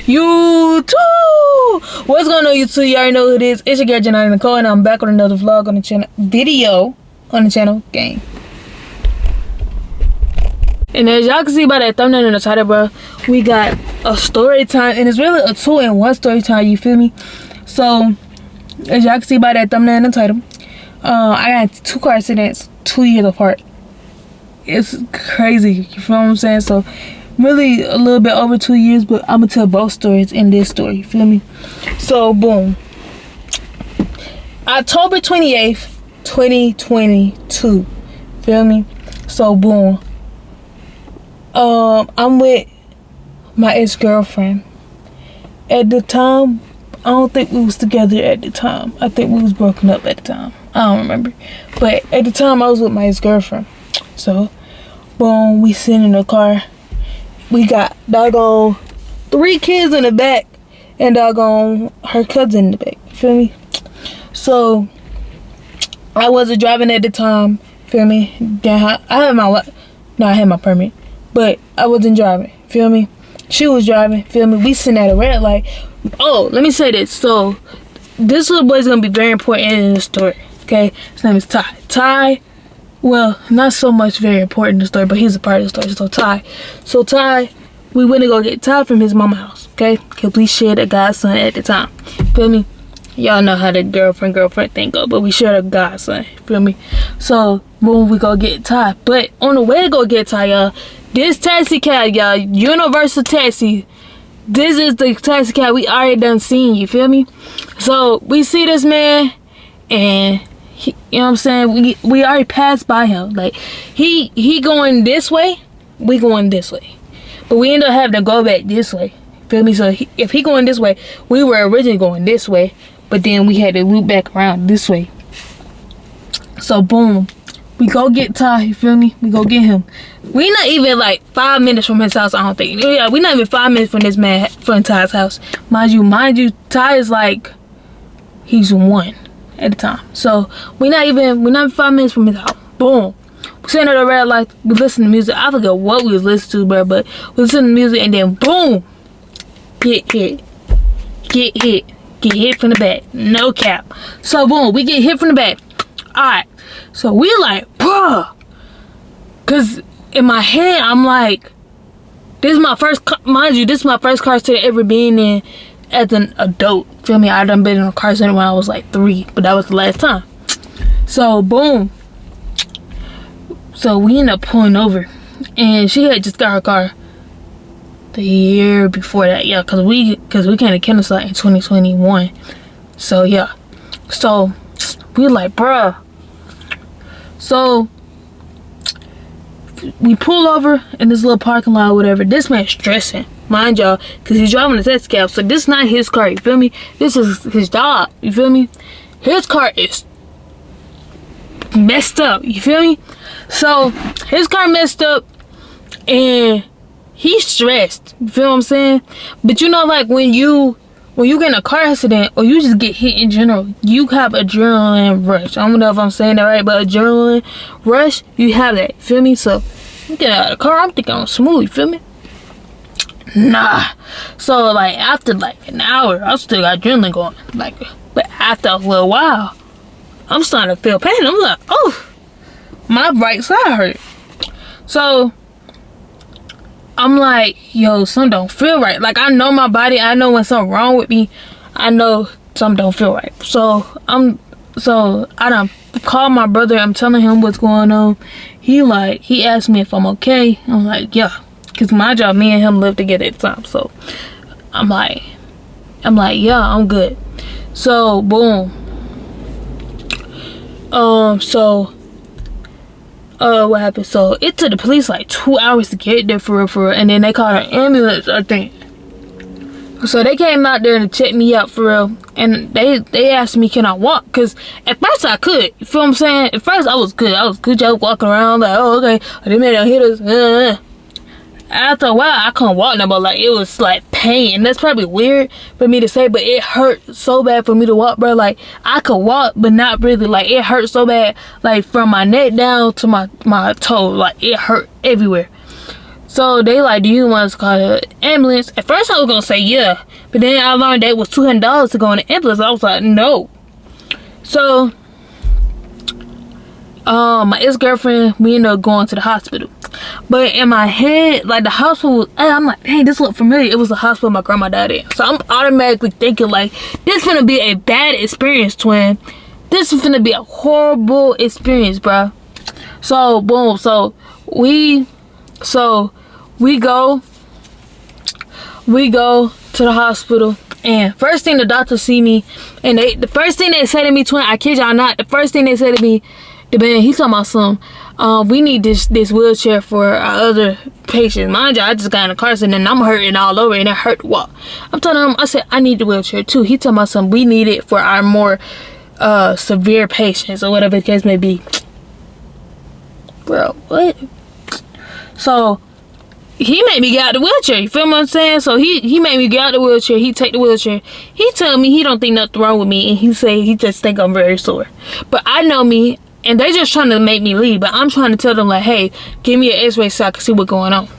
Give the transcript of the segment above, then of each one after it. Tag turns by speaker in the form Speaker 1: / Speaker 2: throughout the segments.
Speaker 1: YouTube. What's going on, YouTube? You already know who it is. It's your girl jjjaniiiya, and I'm back with another vlog on the channel, video on the channel, gang. And as y'all can see by that thumbnail and the title, bro, we got a story time, and it's really a 2-in-1 story time. You feel me? So as y'all can see by that thumbnail and the title, I got 2 car accidents 2 years apart. It's crazy, you feel what I'm saying? So really a little bit over 2 years, but I'm gonna tell both stories in this story, you feel me? So boom, October 28th 2022, feel me? So boom, I'm with my ex-girlfriend. At the time, I don't think we was together at the time. I think we was broken up at the time. I don't remember, but at the time I was with my ex-girlfriend. So boom, we sitting in the car. We got doggone 3 kids in the back and doggone her cousin in the back. Feel me? So I wasn't driving at the time. Feel me? I had my permit, but I wasn't driving. Feel me? She was driving. Feel me? We sitting at a red light. Oh, let me say this. So this little boy's gonna be very important in the story. Okay, his name is Ty. Ty. Well, not so much very important in the story, but he's a part of the story. So Ty, we went to go get Ty from his mama's house, okay? Because we shared a godson at the time, feel me? Y'all know how the girlfriend thing go, but we shared a godson, feel me? So, boom, we go get Ty. But on the way to go get Ty, y'all, this taxi cab, y'all, Universal Taxi, this is the taxi cab we already done seen, you feel me? So, we see this man, and you know what I'm saying, we already passed by him. Like he going this way, we going this way, but we end up having to go back this way, feel me? So if he going this way, we were originally going this way, but then we had to loop back around this way. So boom, we go get Ty, you feel me? We go get him. We not even like 5 minutes from his house, I don't think. Yeah, we not even 5 minutes from this man, from Ty's house. Mind you, Ty is like, he's 1 at the time. So we're not even 5 minutes from his house. Boom, we sitting at a red light, we listen to music. I forget what we was listening to, bro, but we listen to music, and then boom, get hit from the back, no cap. So boom, we get hit from the back. Alright, so we like, bruh, cause in my head I'm like, this is my first car accident ever being in as an adult, feel me? I done been in a car accident when I was like 3, but that was the last time. So boom, so we ended up pulling over, and she had just got her car the year before that, yeah, cause we came to Kennesaw in 2021. So yeah, so we like, bruh. So we pull over in this little parking lot or whatever. This man's stressing, mind y'all, because he's driving a taxi cab. So this is not his car, you feel me? This is his job, you feel me? His car is messed up, you feel me? So his car messed up, and he's stressed, you feel what I'm saying? But you know, like when you get in a car accident, or you just get hit in general, you have adrenaline rush. I don't know if I'm saying that right, but adrenaline rush, you have that, feel me? So I'm getting out of the car, I'm thinking I'm smooth, you feel me? Nah. So like after like an hour, I still got adrenaline going, like, but after a little while, I'm starting to feel pain. I'm like, oh, my right side hurt. So I'm like, yo, something don't feel right. Like, I know my body, I know when something wrong with me, I know something don't feel right. So I done called my brother, I'm telling him what's going on. He asked me if I'm okay. I'm like, yeah, because my job, me and him lived together at the time. So I'm like, yeah, I'm good. So boom, what happened? So it took the police like 2 hours to get there, for real, and then they called an ambulance, I think. So they came out there to check me out, for real, and they asked me, can I walk? Because at first I could, you feel what I'm saying? At first I was good, just walking around like, oh, okay, they made them hit us. After a while, I couldn't walk no more. Like, it was like pain, and that's probably weird for me to say, but it hurt so bad for me to walk, bro. Like, I could walk, but not really. Like, it hurt so bad, like from my neck down to my toe. Like, it hurt everywhere. So they like, do you want us to call an ambulance? At first I was gonna say yeah, but then I learned that it was $200 to go in the ambulance. I was like, no. So my ex-girlfriend, we ended up going to the hospital. But in my head, like the hospital, I'm like, dang, this look familiar. It was the hospital my grandma died in. So I'm automatically thinking like, this is gonna be a bad experience, twin. This is gonna be a horrible experience, bro. So boom, so we go to the hospital, and first thing the doctor see me, and the first thing they say to me, twin, I kid y'all not, the first thing they say to me, the man, he talking about some, we need this wheelchair for our other patients. Mind you, I just got in a car accident and I'm hurting all over and it hurt to walk. I'm telling him, I said, I need the wheelchair too. He talking about some, we need it for our more severe patients or whatever the case may be. Bro, what? So he made me get out the wheelchair. You feel what I'm saying? So he made me get out the wheelchair. He take the wheelchair. He tell me he don't think nothing wrong with me, and he say he just think I'm very sore. But I know me, and they just trying to make me leave. But I'm trying to tell them like, hey, give me an X-ray so I can see what's going on.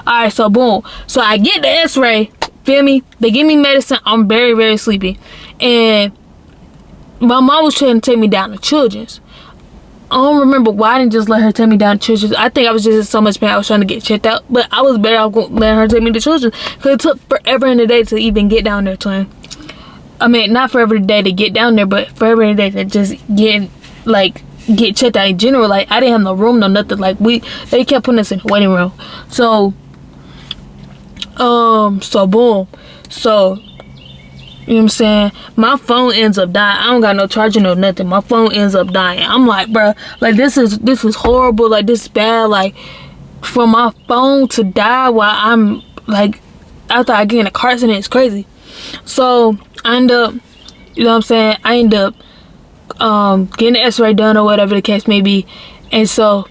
Speaker 1: Alright, so boom. So I get the X-ray. Feel me? They give me medicine. I'm very, very sleepy. And my mom was trying to take me down to Children's. I don't remember why I didn't just let her take me down to Children's. I think I was just in so much pain I was trying to get checked out. But I was better off letting her take me to Children's, because it took forever in the day to even get down there, twin. I mean, not forever in the day to get down there, but forever in the day to just get checked out in general. Like, I didn't have no room, no nothing. Like, they kept putting us in the waiting room. So boom. So, you know what I'm saying? My phone ends up dying. I don't got no charger, no nothing. My phone ends up dying. I'm like, bro, like this is horrible. Like, this is bad. Like, for my phone to die while I'm like, after I get in a car accident, it's crazy. So I end up, you know what I'm saying? I end up getting the X-ray done or whatever the case may be. And so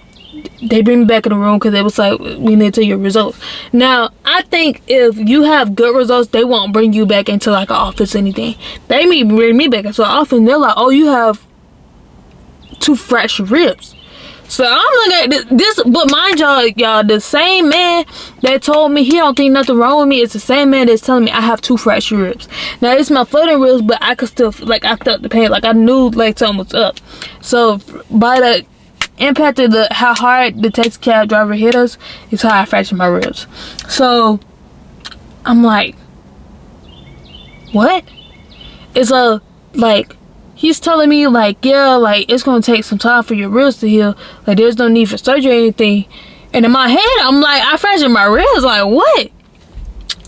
Speaker 1: they bring me back in the room because it was like, we need to tell your results. Now, I think if you have good results, they won't bring you back into like an office or anything. They may bring me back into an office and they're like, oh, you have 2 fractured ribs. So I'm looking at this, but mind y'all, the same man that told me he don't think nothing wrong with me is the same man that's telling me I have 2 fractured ribs. Now, it's my floating ribs, but I could still, like, I felt the pain. Like, I knew like something was up. So by the impact of how hard the taxi cab driver hit us is how I fractured my ribs. So I'm like, what? It's like, he's telling me like, yeah, like it's gonna take some time for your ribs to heal. Like, there's no need for surgery or anything. And in my head, I'm like, I fractured my ribs. Like, what?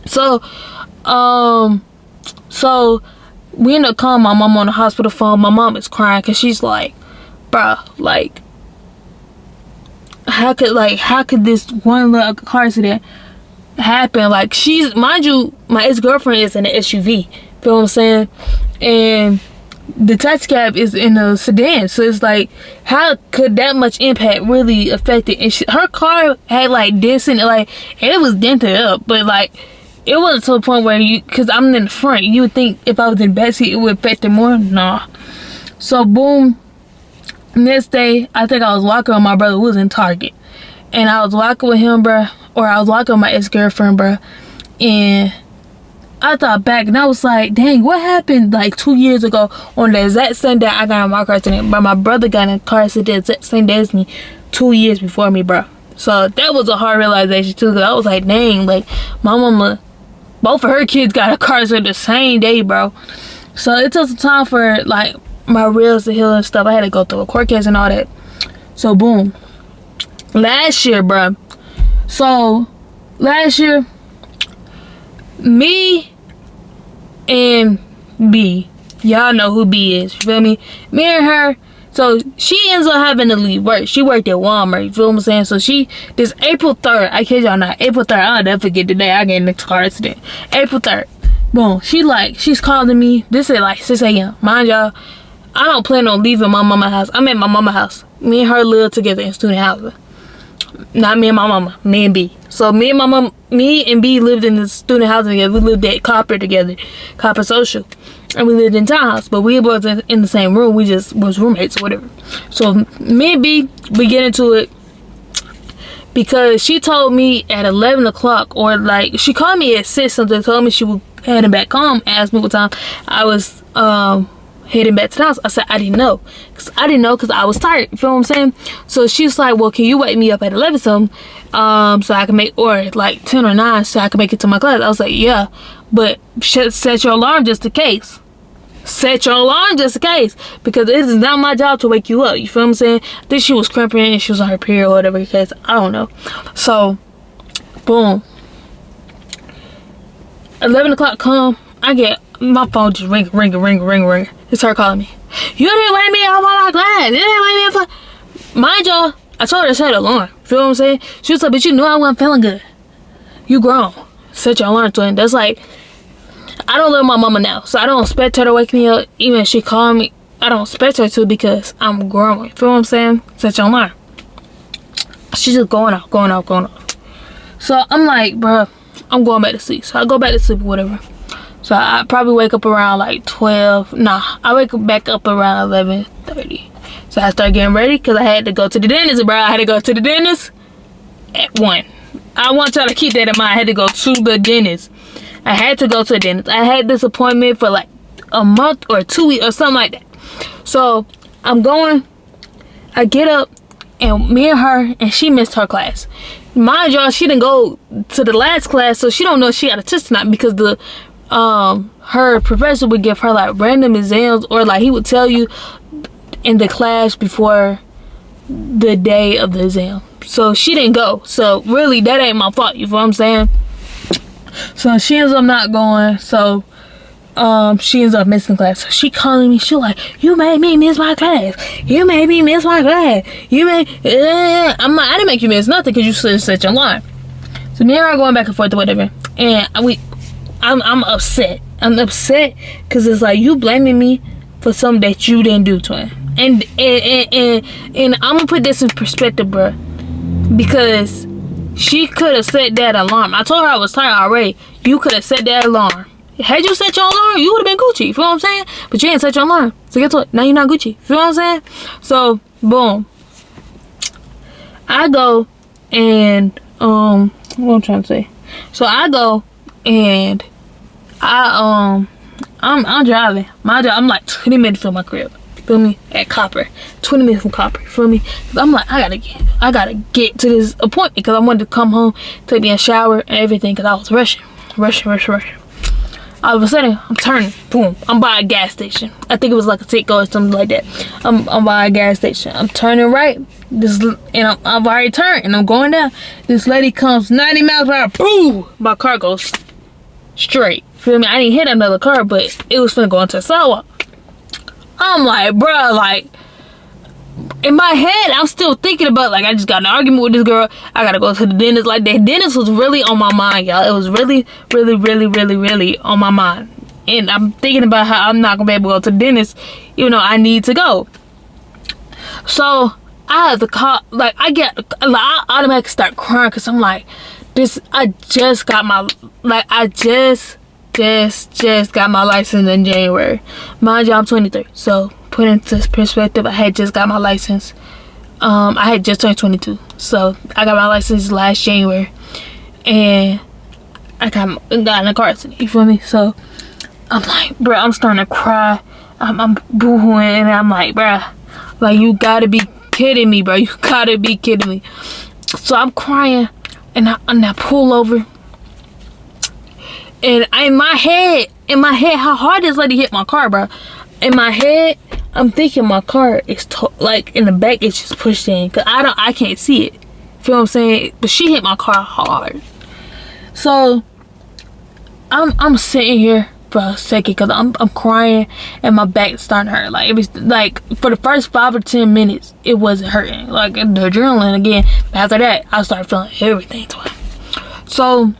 Speaker 1: So we end up calling my mom on the hospital phone. My mom is crying because she's like, bruh, like, how could this one little car accident happen? Like, she's, mind you, my ex-girlfriend is in an SUV. Feel what I'm saying? And the taxi cab is in a sedan. So it's like, how could that much impact really affect it? And her car had like dents in it. Like, it was dented up, but like, it wasn't to the point where because I'm in the front, you would think if I was in the backseat it would affect it more. Nah. So boom. Next day, I think I was walking with my brother who was in Target, and I was walking with him, bruh, or I was walking with my ex-girlfriend, bruh, and I thought back and I was like, dang, what happened like 2 years ago on the exact same day I got in my car accident, but my brother got in a car accident the exact same day as me 2 years before me, bruh. So that was a hard realization too, because I was like, dang, like my mama, both of her kids got a car accident the same day, bro. So it took some time for like my ribs to heal and stuff. I had to go through a court case and all that. So boom, last year, bruh. So last year, me and B, y'all know who B is, you feel me? Me and her, so she ends up having to leave work. She worked at Walmart, you feel what I'm saying? So this April 3rd, I kid y'all not, April 3rd, I'll never forget the day I get in the car accident. April 3rd, boom, she's calling me. This is like 6 a.m. Mind y'all, I don't plan on leaving my mama's house. I'm at my mama's house. Me and her live together in student housing. Not me and my mama, me and B. So me and B lived in the student housing together. We lived at Copper together, Copper Social, and we lived in townhouse. But we wasn't in the same room. We just was roommates or whatever. So me and B, we get into it. because she told me at 11 o'clock, or like she called me at 6 something, told me she was heading back home, asked me what time I was heading back to the house. I said I didn't know because I was tired, you feel what I'm saying? So she's like, well, can you wake me up at 11 something so I can make, or like 10 or 9 so I can make it to my class? I was like, yeah, but set your alarm just in case. Set your alarm just in case, because it is not my job to wake you up, you feel what I'm saying? I think she was cramping and she was on her period or whatever, because I don't know. So boom, 11 o'clock come, I get my phone just ring. It's her calling me. You didn't wake me up on my class. You didn't wake me up. Mind y'all, I told her to set her alarm, feel what I'm saying? She was like, but you knew I wasn't feeling good. You grown. Set your alarm, twin. That's like, I don't live with my mama now, so I don't expect her to wake me up. Even if she called me, I don't expect her to, because I'm grown. Feel what I'm saying? Set your alarm. She's just going off. So I'm like, bruh, I'm going back to sleep. So I go back to sleep or whatever. So I probably wake up around like 12. Nah, I wake back up around 11:30. So I start getting ready because I had to go to the dentist, bro. I had to go to the dentist at 1. I want y'all to keep that in mind. I had to go to the dentist. I had to go to the dentist. I had this appointment for like a month or 2 weeks or something like that. So I'm going. I get up, and me and her, and she missed her class. Mind y'all, she didn't go to the last class, so she don't know if she got a test or not, because the her professor would give her like random exams, or like he would tell you in the class before the day of the exam. So she didn't go. So really, that ain't my fault, you feel what I'm saying? So she ends up not going. So she ends up missing class. So she calling me. She like, you made me miss my class. You made me miss my class. You made I'm like, I didn't make you miss nothing, because you should have set your line. So me and her are going back and forth or whatever, and I'm upset. I'm upset because it's like, you blaming me for something that you didn't do, twin. And I'm gonna put this in perspective, bro, because she could have set that alarm. I told her I was tired already. You could have set that alarm. Had you set your alarm, you would have been Gucci. You feel what I'm saying? But you didn't set your alarm. So guess what? Now you're not Gucci. You feel what I'm saying? So boom, I go and what I'm trying to say. So I go and I'm driving. I'm like 20 minutes from my crib. Feel me? At Copper. 20 minutes from Copper. Feel me? I'm like, I gotta get to this appointment, because I wanted to come home, take me a shower and everything, because I was rushing. All of a sudden, I'm turning. Boom. I'm by a gas station. I think it was like a Citgo or something like that. I'm by a gas station. I'm turning right. I've already turned, and I'm going down. This lady comes 90 miles per hour. Boom! My car goes straight. Feel me? I didn't hit another car, but it was finna go into a sidewalk. I'm like, bruh, like, in my head, I'm still thinking about, like, I just got in an argument with this girl. I gotta go to the dentist. Like, the dentist was really on my mind, y'all. It was really on my mind. And I'm thinking about how I'm not gonna be able to go to the dentist, even though I need to go. So I have to call, like, I automatically start crying, because I'm like, I just got my license in January. Mind you, I'm 23. So put into perspective, I had just got my license. I had just turned 22. So I got my license last January, and I got in a car accident. You feel me? So I'm like, bro, I'm starting to cry. I'm boohooing, and I'm like, bro, like, you gotta be kidding me, bro. You gotta be kidding me. So I'm crying, and I pull over. And in my head, how hard this lady hit my car, bro. In my head, I'm thinking my car is like in the back, it's just pushed in, cause I can't see it. Feel what I'm saying? But she hit my car hard. So I'm sitting here for a second, cause I'm crying and my back's starting to hurt. Like, it was like, for the first 5 or 10 minutes, it wasn't hurting. Like, the adrenaline again. But after that, I started feeling everything. So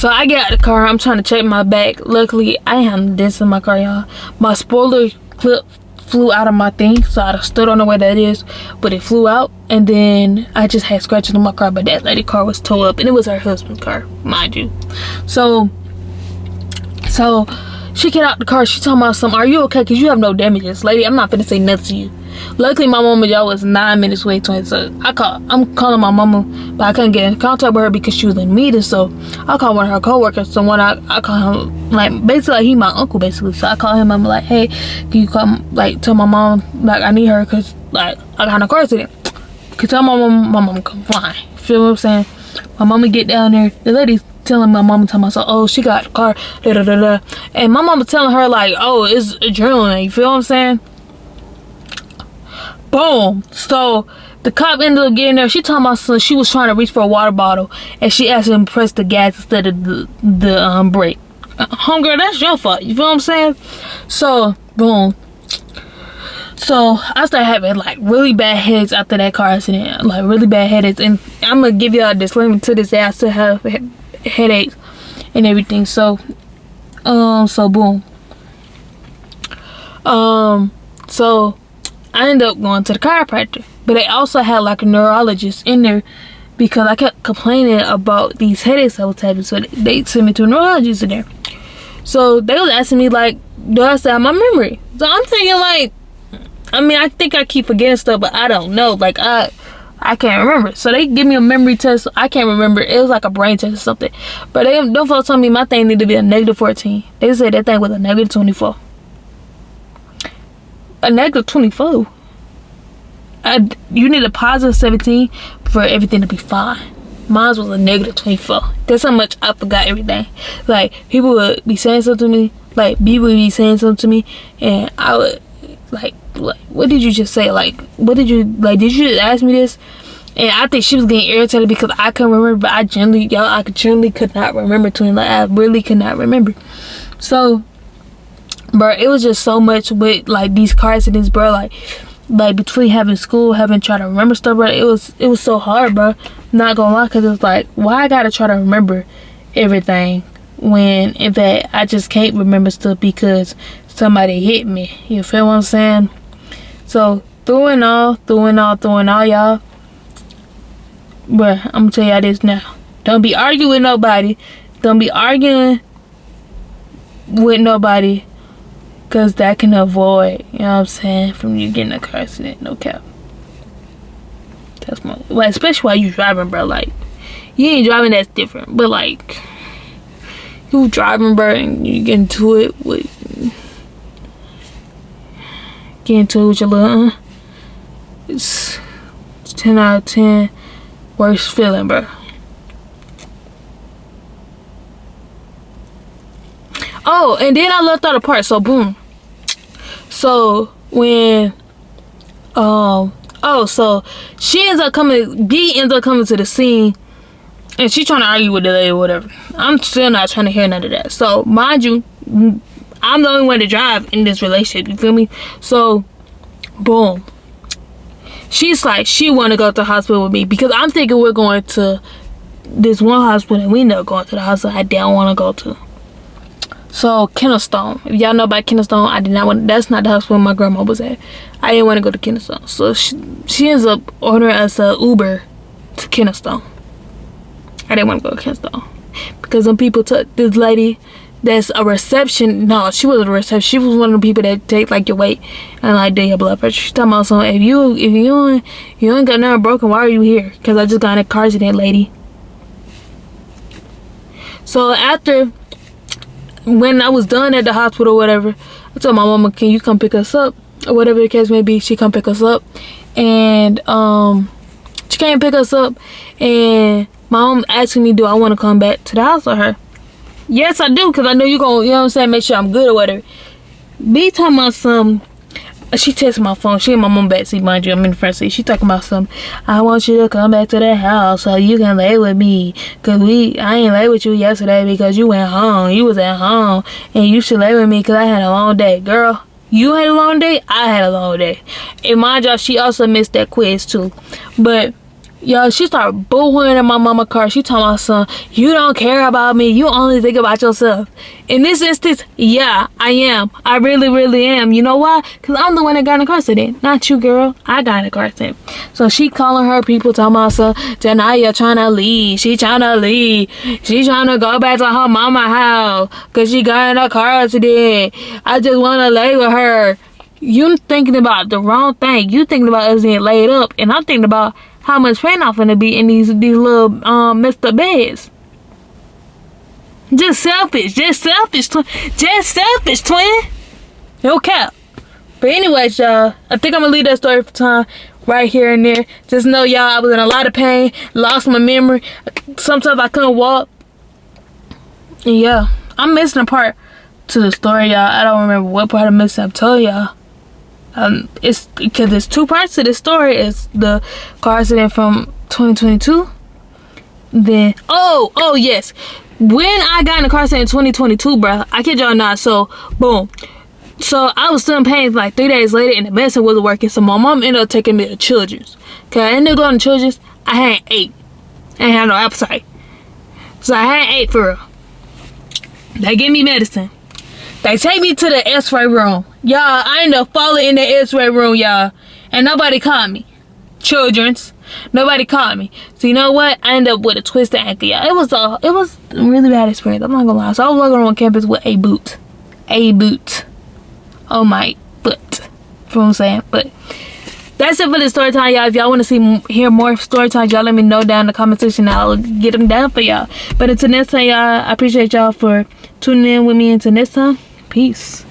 Speaker 1: I get out of the car. I'm trying to check my back. Luckily, I ain't have no dents in my car, y'all. My spoiler clip flew out of my thing, so I still don't know where that is, but it flew out. And then I just had scratches on my car, but that lady car was towed up, and it was her husband's car, mind you. So She get out the car. She talking about something. Are you okay? Because you have no damages. Lady, I'm not finna say nothing to you. Luckily, my mama, y'all, was 9 minutes away to it. So I'm calling my mama, but I couldn't get in contact with her because she was in a meeting. So I called one of her coworkers. So when I call him, like, basically, like, he my uncle, basically. So I call him. I'm like, hey, can you come, like, tell my mom, like, I need her because, like, I got in a car accident. Can tell my mom come flying. Feel what I'm saying? My mama get down there. The lady telling my mama, telling myself, oh, she got the car, da da da da. And my mama telling her, like, oh, it's adrenaline. You feel what I'm saying? Boom. So the cop ended up getting there. She told my son she was trying to reach for a water bottle, and she asked him to press the gas instead of the brake. Homegirl, that's your fault. You feel what I'm saying? So boom. So I started having like really bad headaches after that car accident, like really bad headaches. And I'm gonna give y'all a disclaimer to this day. I still have headaches and everything. So boom. So I ended up going to the chiropractor, but they also had like a neurologist in there because I kept complaining about these headaches I was having. So they sent me to a neurologist in there. So they was asking me like, do I still have my memory? So I'm thinking like, I mean, I think I keep forgetting stuff, but I don't know. Like I can't remember. So they give me a memory test. I can't remember. It was like a brain test or something. But they don't folks tell me my thing need to be a -14. They said that thing was a -24. A -24. You need a +17 for everything to be fine. Mine was a -24. That's how much I forgot everything. Like people would be saying something to me. Like B would be saying something to me, and I would like, what did you just say? Like, what did you like? Did you just ask me this? And I think she was getting irritated because I couldn't remember. But I generally could not remember to him. Like I really could not remember. So, bro, it was just so much with like these car accidents, bro. Like between having school, having try to remember stuff, bro. It was so hard, bro. Not gonna lie, cause it's like, why I gotta try to remember everything when in fact I just can't remember stuff because somebody hit me. You feel what I'm saying? So through and all, y'all. But I'm gonna tell y'all this now. Don't be arguing with nobody. Don't be arguing with nobody, cause that can avoid, you know what I'm saying, from you getting a car accident. No cap. That's my, like, especially while you driving, bro. Like you ain't driving, that's different. But like you driving, bro, and you get into it with your little it's 10 out of 10 worst feeling, bro. Oh, and then I left out a part. So boom. So when so she ends up coming, B ends up coming to the scene, and she trying to argue with the lady or whatever. I'm still not trying to hear none of that. So mind you, I'm the only one to drive in this relationship, you feel me? So boom, she's like, she want to go to the hospital with me because I'm thinking we're going to this one hospital and we end up going to the hospital I don't want to go to. So Kennelstone, if y'all know about Kennelstone, I did not want, that's not the hospital my grandma was at. I didn't want to go to Kennelstone. So she ends up ordering us a Uber to Kennelstone. I didn't want to go to Kennelstone because some people took this lady that's a reception. No, she wasn't a reception. She was one of the people that take like your weight and like do your blood pressure. She talking about something. If you ain't got nothing broken, why are you here? Because I just got in a car accident, lady. So after, when I was done at the hospital or whatever, I told my mama, can you come pick us up? Or whatever the case may be. She come pick us up. And she came pick us up. And my mom asking me, do I want to come back to the house with her? Yes, I do, because I know you gonna, you know what I'm saying, make sure I'm good or whatever. B talking about some, she texted my phone. She in my mom backseat, mind you. I'm in the front seat. She talking about some, I want you to come back to the house so you can lay with me. Because I ain't lay with you yesterday because you went home. You was at home. And you should lay with me because I had a long day. Girl, you had a long day. I had a long day. And mind y'all, she also missed that quiz too. But Yo, she started booing in my mama car. She told my son, you don't care about me. You only think about yourself. In this instance, yeah, I am. I really, really am. You know why? Because I'm the one that got in a car accident. Not you, girl. I got in a car accident. So she calling her people, talking about son, Janiiiyya trying to leave. She trying to leave. She trying to go back to her mama house because she got in a car accident. I just want to lay with her. You thinking about the wrong thing. You thinking about us getting laid up. And I'm thinking about how much pain I'm finna be in these little messed up beds. Just selfish twin. No cap. But anyways, y'all, I think I'm gonna leave that story for time right here and there. Just know, y'all, I was in a lot of pain, lost my memory. Sometimes I couldn't walk. And yeah, I'm missing a part to the story, y'all. I don't remember what part I'm missing. I'm telling y'all. It's because there's two parts to this story. It's the car accident from 2022. Then oh yes, when I got in a car accident in 2022, bro, I kid y'all not. So boom, so I was still in pain like 3 days later, and the medicine wasn't working. So my mom ended up taking me to Children's. Okay, I ended up going to Children's. I hadn't ate. I ain't had no appetite, so I hadn't ate for real. They give me medicine. They take me to the X-ray room. Y'all, I ended up falling in the X-ray room, y'all. And nobody caught me. Children's. Nobody caught me. So you know what? I ended up with a twisted ankle, y'all. It was a really bad experience. I'm not gonna lie. So I was walking around campus with a boot. A boot. On my foot. You know what I'm saying? But that's it for the story time, y'all. If y'all want to hear more story times, y'all let me know down in the comment section. I'll get them down for y'all. But until next time, y'all, I appreciate y'all for tuning in with me. Until next time, peace.